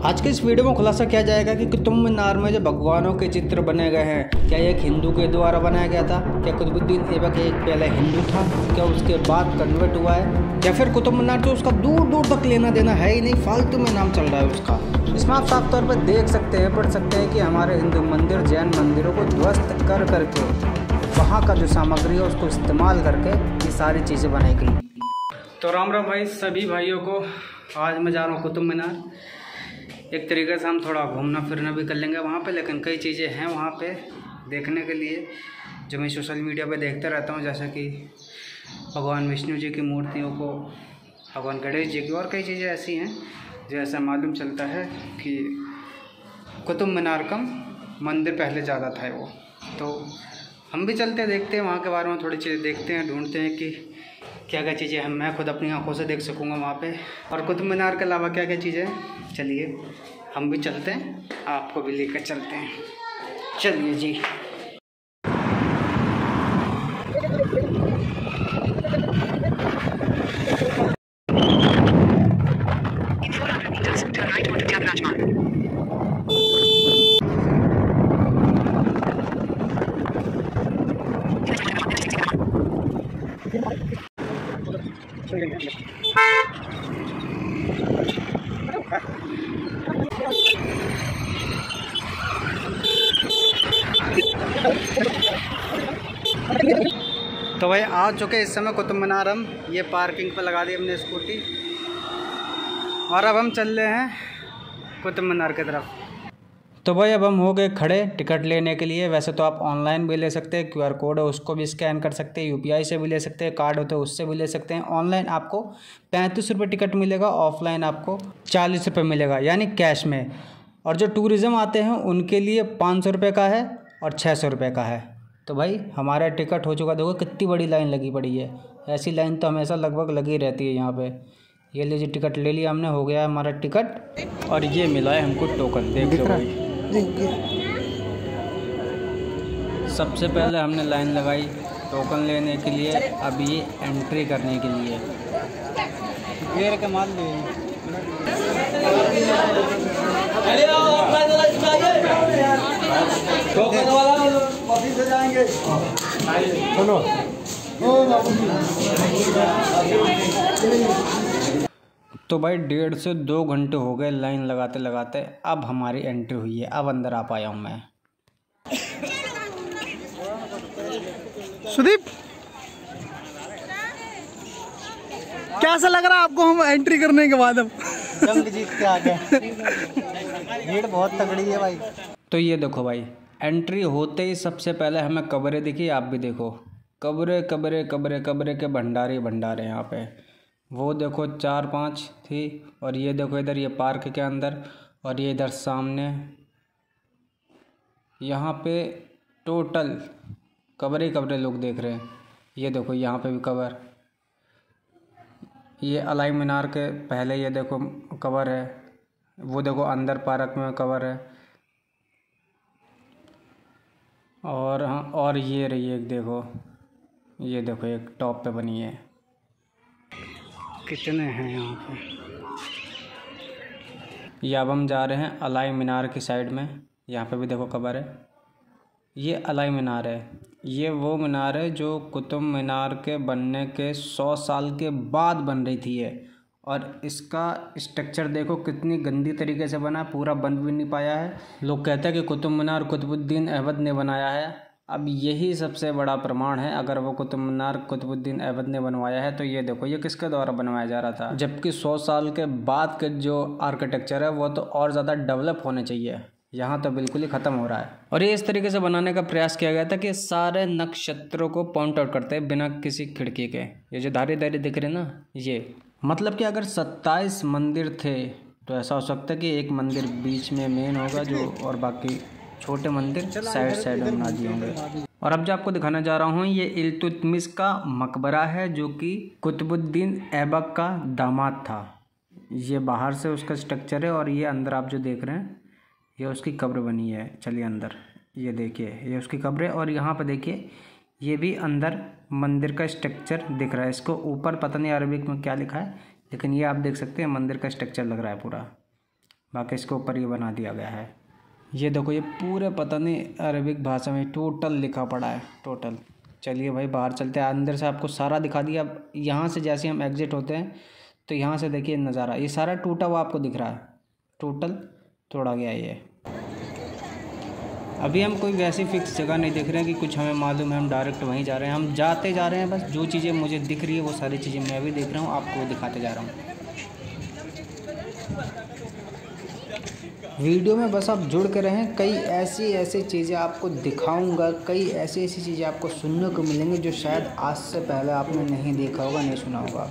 आज के इस वीडियो में खुलासा किया जाएगा कि कुतुब मीनार में जो भगवानों के चित्र बने गए हैं, क्या एक हिंदू के द्वारा बनाया गया था? क्या कुतुबुद्दीन ऐबक एक पहले हिंदू था? क्या उसके बाद कन्वर्ट हुआ है? या फिर कुतुब मीनार तो उसका दूर दूर तक लेना देना है ही नहीं, फालतू में नाम चल रहा है उसका। इसमें आप साफ तौर पर देख सकते हैं, पढ़ सकते हैं कि हमारे हिंदू मंदिर जैन मंदिरों को ध्वस्त कर करके वहाँ का जो सामग्री है उसको इस्तेमाल करके ये सारी चीज़ें बनाई गई। तो राम राम भाई सभी भाइयों को। आज मैं जा रहा हूँ कुतुब मीनार। एक तरीके से हम थोड़ा घूमना फिरना भी कर लेंगे वहाँ पे, लेकिन कई चीज़ें हैं वहाँ पे देखने के लिए जो मैं सोशल मीडिया पे देखता रहता हूँ, जैसे कि भगवान विष्णु जी की मूर्तियों को, भगवान गणेश जी की, और कई चीज़ें ऐसी हैं जो ऐसा मालूम चलता है कि कुतुब मीनार का मंदिर पहले ज़्यादा था वो। तो हम भी चलते हैं, देखते हैं वहाँ के बारे में, थोड़ी चीज़ें देखते हैं, ढूंढते हैं कि क्या क्या चीज़ें हम मैं खुद अपनी आंखों से देख सकूँगा वहाँ पे, और कुतुब मीनार के अलावा क्या क्या चीज़ें हैं। चलिए हम भी चलते हैं, आपको भी लेकर चलते हैं। चलिए जी। तो भाई आ चुके इस समय कुतुब मीनार। हम ये पार्किंग पे लगा दी हमने स्कूटी, और अब हम चल रहे हैं कुतुब मीनार की तरफ। तो भाई अब हम हो गए खड़े टिकट लेने के लिए। वैसे तो आप ऑनलाइन भी ले सकते हैं, QR कोड है उसको भी स्कैन कर सकते हैं, UPI से भी ले सकते हैं, कार्ड होते हैं उससे भी ले सकते हैं। ऑनलाइन आपको 35 रुपये टिकट मिलेगा, ऑफलाइन आपको 40 रुपये मिलेगा, यानी कैश में। और जो टूरिज़्म आते हैं उनके लिए 500 रुपये का है और 600 रुपये का है। तो भाई हमारा टिकट हो चुका, देखो कितनी बड़ी लाइन लगी पड़ी है। ऐसी लाइन तो हमेशा लगभग लगी रहती है यहाँ पे। ये लीजिए टिकट ले लिया हमने, हो गया हमारा टिकट, और ये मिला है हमको टोकन। देख लो भाई, सबसे पहले हमने लाइन लगाई टोकन लेने के लिए, अब ये एंट्री करने के लिए। कमाल टोकन वाला ऑफिस से जाएंगे। सुनो तो भाई 1.5 से 2 घंटे हो गए लाइन लगाते लगाते। अब हमारी एंट्री हुई है, अब अंदर आ पाया हूँ मैं। सुदीप, कैसा लग रहा है आपको हम एंट्री करने के बाद? अब जंग जीत के आ गए। भीड़ बहुत तगड़ी है भाई। तो ये देखो भाई, एंट्री होते ही सबसे पहले हमें कब्रें दिखी। आप भी देखो, कब्रें कब्रें कब्रें कब्रें के भंडारे भंडारे यहाँ पे। वो देखो 4-5 थी, और ये देखो इधर ये पार्क के अंदर, और ये इधर सामने। यहाँ पे टोटल कब्रें कब्रें लोग देख रहे हैं। ये देखो यहाँ पे भी कब्र, ये अलाई मीनार के पहले ये देखो कब्र है। वो देखो अंदर पार्क में कब्र है। और हाँ, और ये रही एक देखो, ये देखो एक टॉप पे बनी है। कितने हैं यहाँ पे। ये अब हम जा रहे हैं अलाई मीनार की साइड में। यहाँ पे भी देखो कब्र है। ये अलाई मीनार है। ये वो मीनार है जो कुतुब मीनार के बनने के 100 साल के बाद बन रही थी ये। और इसका स्ट्रक्चर देखो कितनी गंदी तरीके से बना, पूरा बन भी नहीं पाया है। लोग कहते हैं कि कुतुब मीनार कुतुबुद्दीन ऐबक ने बनाया है। अब यही सबसे बड़ा प्रमाण है। अगर वो कुतुब मीनार कुतुबुद्दीन ऐबक ने बनवाया है तो ये देखो ये किसके द्वारा बनवाया जा रहा था, जबकि 100 साल के बाद के जो आर्किटेक्चर है वो तो और ज़्यादा डेवलप होने चाहिए। यहाँ तो बिल्कुल ही ख़त्म हो रहा है। और ये इस तरीके से बनाने का प्रयास किया गया था कि सारे नक्षत्रों को पॉइंट आउट करते हैं बिना किसी खिड़की के। ये जो धारी धारी दिख रहे ना, ये मतलब कि अगर 27 मंदिर थे तो ऐसा हो सकता है कि एक मंदिर बीच में मेन होगा जो, और बाकी छोटे मंदिर साइड साइड में बना दिए होंगे। और अब जो आपको दिखाना जा रहा हूँ ये इल्तुतमिश का मकबरा है, जो कि कुतुबुद्दीन ऐबक का दामाद था। ये बाहर से उसका स्ट्रक्चर है, और ये अंदर आप जो देख रहे हैं ये उसकी कब्र बनी है। चलिए अंदर, ये देखिए ये उसकी कब्र है। और यहाँ पे देखिए ये भी अंदर मंदिर का स्ट्रक्चर दिख रहा है। इसको ऊपर पता नहीं अरबिक में क्या लिखा है, लेकिन ये आप देख सकते हैं मंदिर का स्ट्रक्चर लग रहा है पूरा। बाकी इसके ऊपर ये बना दिया गया है। ये देखो ये पूरे पता नहीं अरबिक भाषा में टोटल लिखा पड़ा है, टोटल। चलिए भाई बाहर चलते हैं, अंदर से आपको सारा दिखा दिया। अब यहाँ से जैसे हम एग्ज़िट होते हैं तो यहाँ से देखिए नज़ारा, ये सारा टूटा हुआ आपको दिख रहा है, टोटल तोड़ा गया ये। अभी हम कोई वैसी फ़िक्स जगह नहीं देख रहे हैं कि कुछ हमें मालूम है हम डायरेक्ट वहीं जा रहे हैं, हम जाते जा रहे हैं। बस जो चीज़ें मुझे दिख रही है वो सारी चीज़ें मैं भी देख रहा हूँ, आपको दिखाते जा रहा हूँ। वीडियो में बस आप जुड़ के रहें, कई ऐसी चीज़ें आपको दिखाऊंगा, कई ऐसी चीज़ें आपको सुनने को मिलेंगी जो शायद आज से पहले आपने नहीं देखा होगा, नहीं सुना होगा।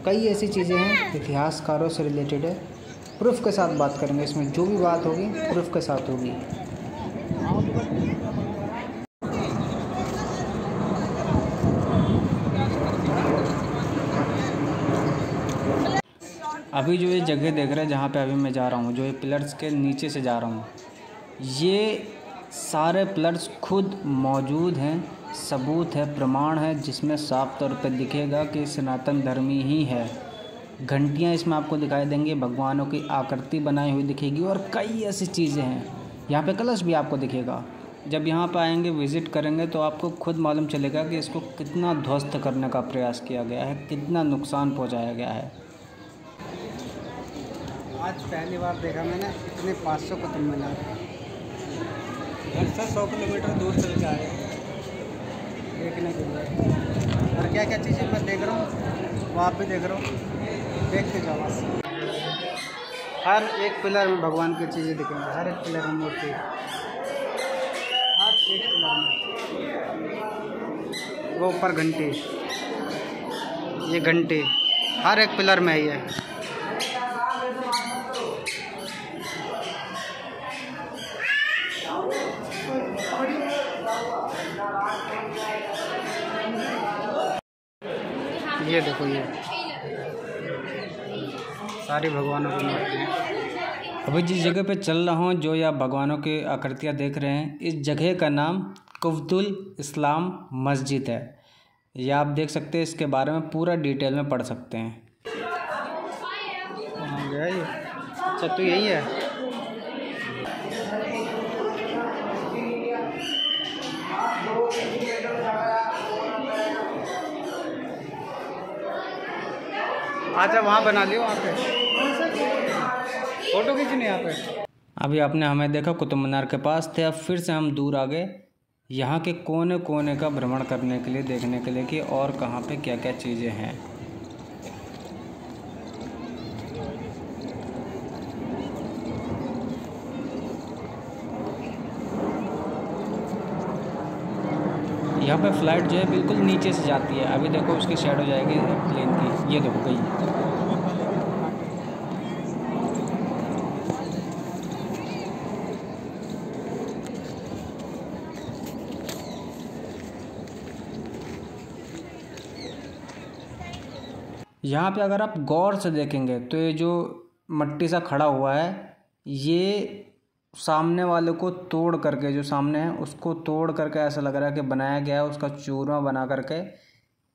कई ऐसी चीज़ें हैं इतिहासकारों से रिलेटेड है, प्रूफ के साथ बात करेंगे। इसमें जो भी बात होगी प्रूफ के साथ होगी। अभी जो ये जगह देख रहे हैं जहाँ पे अभी मैं जा रहा हूँ, जो ये पिलर्स के नीचे से जा रहा हूँ, ये सारे पिलर्स खुद मौजूद हैं, सबूत है, प्रमाण है, जिसमें साफ तौर पे दिखेगा कि सनातन धर्मी ही है। घंटियाँ इसमें आपको दिखाई देंगी, भगवानों की आकृति बनाई हुई दिखेगी और कई ऐसी चीज़ें हैं। यहाँ पे कलश भी आपको दिखेगा। जब यहाँ पे आएंगे, विज़िट करेंगे तो आपको खुद मालूम चलेगा कि इसको कितना ध्वस्त करने का प्रयास किया गया है, कितना नुकसान पहुँचाया गया है। आज पहली बार देखा मैंने इतने 500 कुतुब मीनार। घर से 100 किलोमीटर दूर चल के आए देखने के लिए, और क्या क्या चीज़ें मैं देख रहा हूँ वो आप भी देख रहा हूँ, देखते जाओ। हर एक पिलर में भगवान की चीज़ें दिखेंगी, हर एक पिलर में मूर्ति, हर एक पिलर में। वो ऊपर घंटी, ये घंटी हर एक पिलर में ही है। ये देखो ये सारी भगवानों की मूर्ति है। अभी जिस जगह पे चल रहा हूँ, जो या भगवानों की आकृतियाँ देख रहे हैं, इस जगह का नाम कुव्वतुल इस्लाम मस्जिद है। ये आप देख सकते हैं, इसके बारे में पूरा डिटेल में पढ़ सकते हैं। अच्छा तो यही है। अच्छा वहाँ बना लियो, वहाँ पे फोटो खींचनी यहाँ पे। अभी आपने हमें देखा कुतुब मीनार के पास थे, अब फिर से हम दूर आ गए यहाँ के कोने कोने का भ्रमण करने के लिए, देखने के लिए कि और कहाँ पे क्या क्या चीज़ें हैं। यहाँ पे फ्लाइट जो है बिल्कुल नीचे से जाती है। अभी देखो उसकी शैडो जाएगी प्लेन की, ये देखो गई। यहाँ पे अगर आप गौर से देखेंगे तो ये जो मट्टी सा खड़ा हुआ है, ये सामने वाले को तोड़ करके, जो सामने है उसको तोड़ करके ऐसा लग रहा है कि बनाया गया है, उसका चूरमा बना करके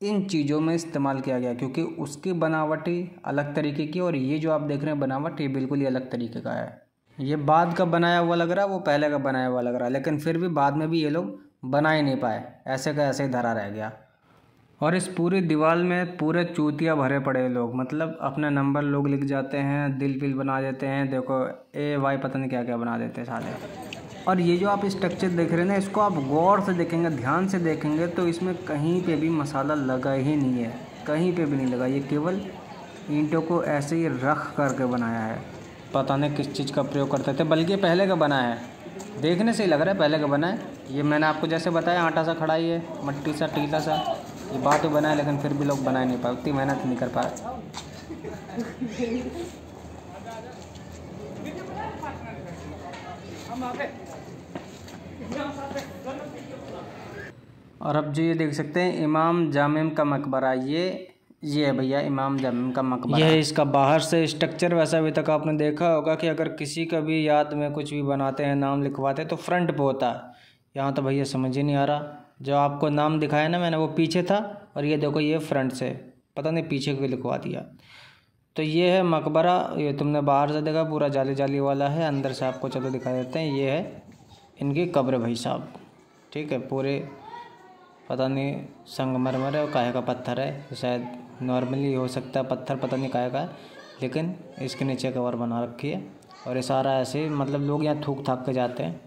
इन चीज़ों में इस्तेमाल किया गया, क्योंकि उसकी बनावट ही अलग तरीके की और ये जो आप देख रहे हैं बनावट, ये बिल्कुल ही अलग तरीके का है। ये बाद का बनाया हुआ लग रहा है, वो पहले का बनाया हुआ लग रहा है, लेकिन फिर भी बाद में भी ये लोग बना ही नहीं पाए, ऐसे का ऐसे ही धरा रह गया। और इस पूरी दीवार में पूरे चूतिया भरे पड़े लोग, मतलब अपना नंबर लोग लिख जाते हैं, दिल विल बना देते हैं, देखो AY पता नहीं क्या क्या बना देते हैं साले। और ये जो आप स्ट्रक्चर देख रहे हैं ना, इसको आप गौर से देखेंगे, ध्यान से देखेंगे तो इसमें कहीं पे भी मसाला लगा ही नहीं है, कहीं पे भी नहीं लगा। ये केवल ईंटों को ऐसे ही रख करके बनाया है, पता नहीं किस चीज़ का प्रयोग करते थे, बल्कि पहले का बनाया है, देखने से ही लग रहा है पहले का बना है। ये मैंने आपको जैसे बताया, आटा सा खड़ा ही है, मट्टी सा टीला सा, ये बात तो बनाए, लेकिन फिर भी लोग बना नहीं पाए, उतनी मेहनत नहीं कर पाए। और अब जो ये देख सकते हैं इमाम जामिम का मकबरा, ये है भैया इमाम जामिम का मकबरा। ये है इसका बाहर से स्ट्रक्चर। वैसा अभी तक आपने देखा होगा कि अगर किसी का भी याद में कुछ भी बनाते हैं, नाम लिखवाते हैं तो फ्रंट पे होता है। यहाँ तो भैया समझ ही नहीं आ रहा, जो आपको नाम दिखाया ना मैंने वो पीछे था, और ये देखो ये फ्रंट से, पता नहीं पीछे क्यों लिखवा दिया। तो ये है मकबरा। ये तुमने बाहर से देखा पूरा जाली जाली वाला है, अंदर से आपको चलो दिखा देते हैं। ये है इनकी कब्र भाई साहब, ठीक है। पूरे पता नहीं संगमरमर है और काहे का पत्थर है, शायद नॉर्मली हो सकता है पत्थर, पता नहीं काहे का है, लेकिन इसके नीचे कवर बना रखी है। और ये सारा ऐसे मतलब लोग यहाँ थूक थाक के जाते हैं।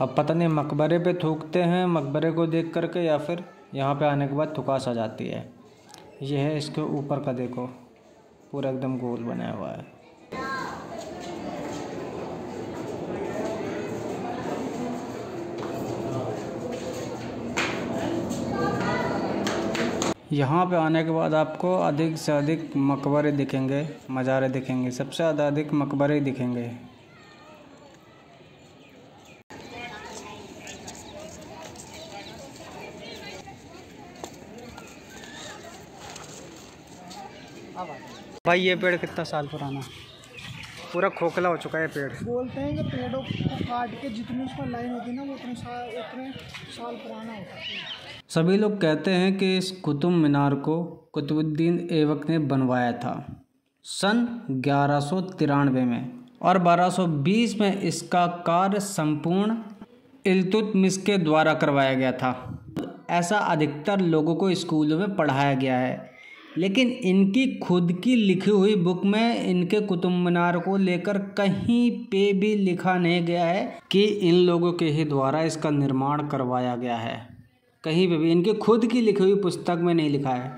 अब पता नहीं मकबरे पे थूकते हैं मकबरे को देख करके, या फिर यहाँ पे आने के बाद थुकास आ जाती है। ये है इसके ऊपर का, देखो पूरा एकदम गोल बनाया हुआ है। यहाँ पे आने के बाद आपको अधिक से अधिक मकबरे दिखेंगे, मज़ारे दिखेंगे, सबसे ज़्यादा अधिक मकबरे ही दिखेंगे। भाई ये पेड़ कितना साल पुराना, पूरा खोखला हो चुका है पेड़। बोलते हैं कि पेड़ों को काट के जितनी उसमें लाइन होती है ना वो उतने साल पुराना होता है। सभी लोग कहते हैं कि इस कुतुब मीनार को कुतुबुद्दीन ऐबक ने बनवाया था सन 1193 में, और 1220 में इसका कार्य संपूर्ण इल्तुतमिश के द्वारा करवाया गया था। ऐसा अधिकतर लोगों को स्कूलों में पढ़ाया गया है, लेकिन इनकी खुद की लिखी हुई बुक में इनके कुतुब मीनार को लेकर कहीं पे भी लिखा नहीं गया है कि इन लोगों के ही द्वारा इसका निर्माण करवाया गया है। कहीं पे भी इनकी खुद की लिखी हुई पुस्तक में नहीं लिखा है,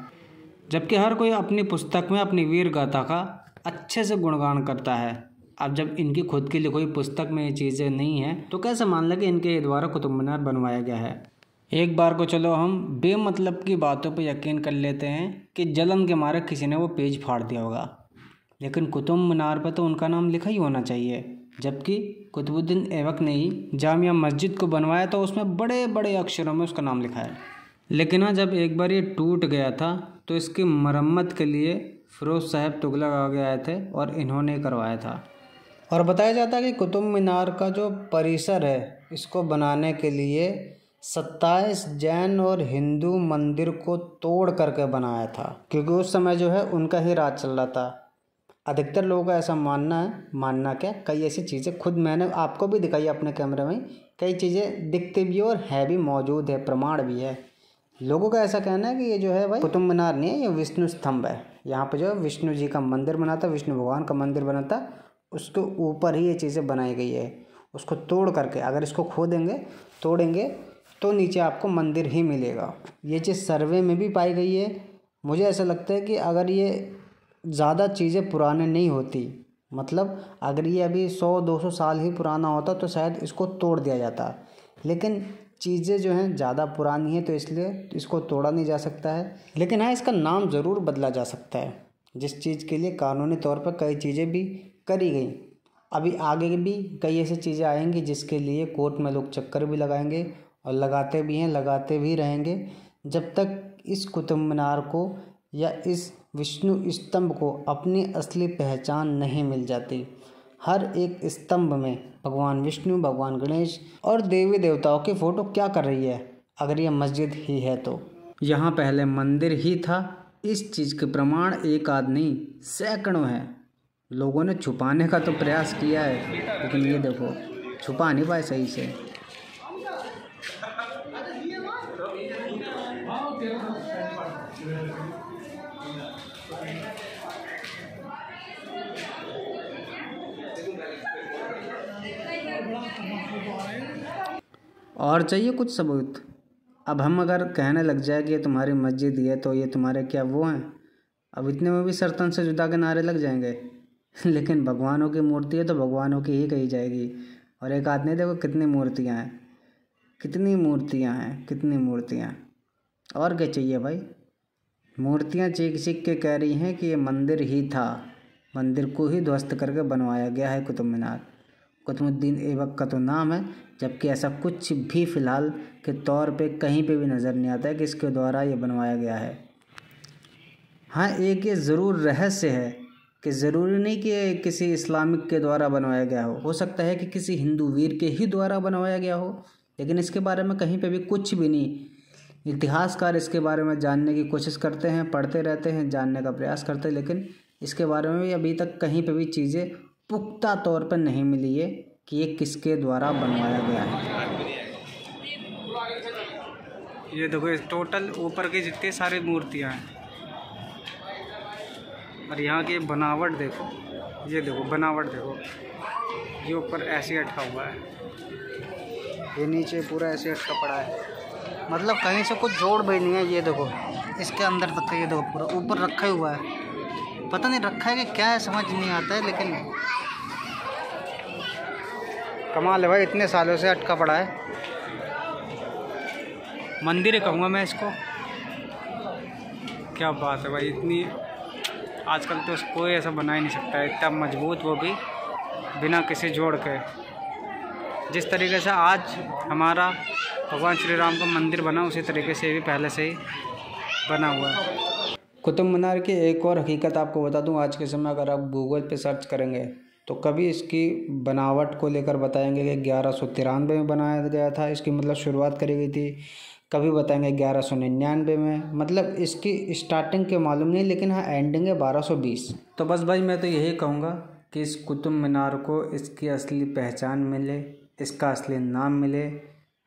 जबकि हर कोई अपनी पुस्तक में अपनी वीर गाथा का अच्छे से गुणगान करता है। अब जब इनकी खुद की लिखी हुई पुस्तक में ये चीज़ें नहीं हैं तो कैसे मान लें कि इनके द्वारा कुतुब मीनार बनवाया गया है। एक बार को चलो हम बेमतलब की बातों पर यकीन कर लेते हैं कि जलन के मारे किसी ने वो पेज फाड़ दिया होगा, लेकिन कुतुब मीनार पर तो उनका नाम लिखा ही होना चाहिए। जबकि कुतुबुद्दीन ऐबक ने ही जामिया मस्जिद को बनवाया तो उसमें बड़े बड़े अक्षरों में उसका नाम लिखा है। लेकिन हाँ, जब एक बार ये टूट गया था तो इसकी मरम्मत के लिए फिरोज साहब तुगलक आगे आए थे और इन्होंने करवाया था। और बताया जाता है कि कुतुब मीनार का जो परिसर है इसको बनाने के लिए 27 जैन और हिंदू मंदिर को तोड़ करके बनाया था, क्योंकि उस समय जो है उनका ही राज चल रहा था। अधिकतर लोगों का ऐसा मानना क्या, कई ऐसी चीज़ें खुद मैंने आपको भी दिखाई अपने कैमरे में, कई चीज़ें दिखती भी और है भी, मौजूद है, प्रमाण भी है। लोगों का ऐसा कहना है कि ये जो है भाई कुतुब मीनार नहीं है, ये विष्णु स्तंभ है। यहाँ पे जो है विष्णु जी का मंदिर बना था, विष्णु भगवान का मंदिर बना था, उसके ऊपर ही ये चीज़ें बनाई गई है। उसको तोड़ करके अगर इसको खोदेंगे तोड़ेंगे तो नीचे आपको मंदिर ही मिलेगा। ये चीज़ सर्वे में भी पाई गई है। मुझे ऐसा लगता है कि अगर ये ज़्यादा चीज़ें पुराने नहीं होती, मतलब अगर ये अभी 100-200 साल ही पुराना होता तो शायद इसको तोड़ दिया जाता, लेकिन चीज़ें जो हैं ज़्यादा पुरानी हैं तो इसलिए इसको तोड़ा नहीं जा सकता है। लेकिन हाँ, इसका नाम ज़रूर बदला जा सकता है, जिस चीज़ के लिए कानूनी तौर पर कई चीज़ें भी करी गई। अभी आगे भी कई ऐसी चीज़ें आएंगी जिसके लिए कोर्ट में लोग चक्कर भी लगाएंगे और लगाते भी हैं, लगाते भी रहेंगे, जब तक इस कुतुब मीनार को या इस विष्णु स्तंभ को अपनी असली पहचान नहीं मिल जाती। हर एक स्तंभ में भगवान विष्णु, भगवान गणेश और देवी देवताओं की फ़ोटो क्या कर रही है, अगर ये मस्जिद ही है तो। यहाँ पहले मंदिर ही था, इस चीज़ के प्रमाण एक आध नहीं सैकड़ों हैं। लोगों ने छुपाने का तो प्रयास किया है, लेकिन ये देखो छुपा नहीं पाए सही से। और चाहिए कुछ सबूत। अब हम अगर कहने लग जाए कि ये तुम्हारी मस्जिद ही है तो ये तुम्हारे क्या वो हैं, अब इतने में भी सर्तन से जुदा के नारे लग जाएंगे। लेकिन भगवानों की मूर्ति है तो भगवानों की ही कही जाएगी। और एक आदमी देखो कितनी मूर्तियाँ हैं, कितनी मूर्तियाँ हैं, कितनी मूर्तियाँ। और क्या चाहिए भाई। मूर्तियाँ चीख चीख के कह रही हैं कि ये मंदिर ही था, मंदिर को ही ध्वस्त करके बनवाया गया है कुतुब मीनार। कुतुबुद्दीन ऐबक का तो नाम है, जबकि ऐसा कुछ भी फ़िलहाल के तौर पे कहीं पे भी नज़र नहीं आता है कि इसके द्वारा ये बनवाया गया है। हाँ, एक ये ज़रूर रहस्य है कि ज़रूरी नहीं कि ये किसी इस्लामिक के द्वारा बनवाया गया हो सकता है कि किसी हिंदू वीर के ही द्वारा बनवाया गया हो, लेकिन इसके बारे में कहीं पे भी कुछ भी नहीं। इतिहासकार इसके बारे में जानने की कोशिश करते हैं, पढ़ते रहते हैं, जानने का प्रयास करते हैं, लेकिन इसके बारे में भी अभी तक कहीं पे भी चीज़ें पुख्ता तौर पर नहीं मिली है कि ये किसके द्वारा बनवाया गया है। ये देखो, इस टोटल ऊपर की जितनी सारी मूर्तियाँ हैं और यहाँ की बनावट देखो, ये देखो बनावट देखो, ये ऊपर ऐसे अटका हुआ है, ये नीचे पूरा ऐसे अटका पड़ा है, मतलब कहीं से कुछ जोड़ भी नहीं है। ये देखो इसके अंदर तक ये देखो पूरा ऊपर रखा ही हुआ है, पता नहीं रखा है कि क्या है, समझ नहीं आता है, लेकिन कमाल है भाई, इतने सालों से अटका पड़ा है। मंदिर कहूँगा मैं इसको, क्या बात है भाई, इतनी आजकल तो कोई ऐसा बना ही नहीं सकता है, इतना मजबूत, वो भी बिना किसी जोड़ के। जिस तरीके से आज हमारा भगवान श्री राम का मंदिर बना, उसी तरीके से भी पहले से ही बना हुआ है। कुतुब मीनार की एक और हकीकत आपको बता दूं, आज के समय अगर आप गूगल पे सर्च करेंगे तो कभी इसकी बनावट को लेकर बताएंगे कि 1193 में बनाया गया था, इसकी मतलब शुरुआत करी गई थी, कभी बताएंगे 1199 में, मतलब इसकी स्टार्टिंग के मालूम नहीं, लेकिन हाँ एंडिंग है 1220। तो बस भाई मैं तो यही कहूँगा कि इस कुतुब मीनार को इसकी असली पहचान मिले, इसका असली नाम मिले,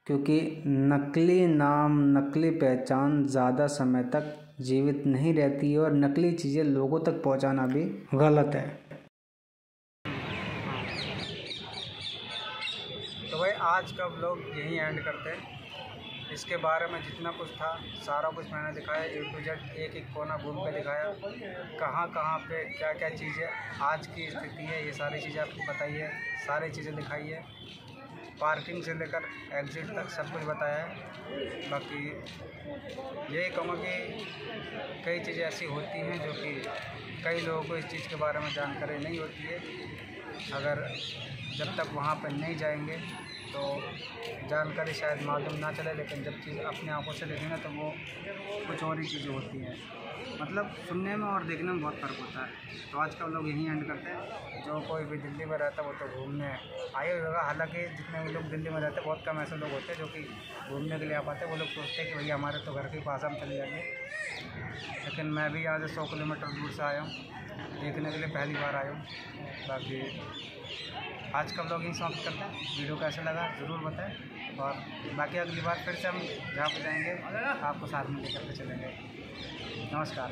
क्योंकि नकली नाम, नकली पहचान ज़्यादा समय तक जीवित नहीं रहती है और नकली चीज़ें लोगों तक पहुंचाना भी गलत है। तो भाई आज का व्लॉग यहीं एंड करते हैं। इसके बारे में जितना कुछ था सारा कुछ मैंने दिखाया, A to Z, एक एक कोना घूम के दिखाया, कहाँ कहाँ पे क्या क्या चीज़ें आज की स्थिति है, ये सारी चीज़ें आपको बताई है, सारी चीज़ें दिखाई है, पार्किंग से लेकर एग्ज़िट तक सब कुछ बताया है। बाकी यही कहूँगा कि कई चीज़ें ऐसी होती हैं जो कि कई लोगों को इस चीज़ के बारे में जानकारी नहीं होती है। अगर जब तक वहाँ पर नहीं जाएंगे तो जानकारी शायद मालूम ना चले, लेकिन जब चीज़ अपनी आंखों से देखेंगे तो वो कुछ और ही चीज़ें होती हैं, मतलब सुनने में और देखने में बहुत फ़र्क होता है। तो आज का लोग यहीं एंड करते हैं। जो कोई भी दिल्ली में रहता है वो तो घूमने आए होगा, हालांकि जितने भी लोग दिल्ली में रहते हैं बहुत कम ऐसे लोग होते हैं जो कि घूमने के लिए आ पाते हैं। वो लोग सोचते हैं कि भैया हमारे तो घर के पास हम चले जाएंगे, लेकिन मैं भी यहाँ से 100 किलोमीटर दूर से आया हूँ, देखने के लिए पहली बार आया हूँ। बाकी आज का व्लॉग यहीं समाप्त करते हैं। वीडियो कैसा लगा ज़रूर बताएं, और बाकी अगली बार फिर से हम जहाँ पर जाएंगे आपको साथ में लेकर के चलेंगे। नमस्कार।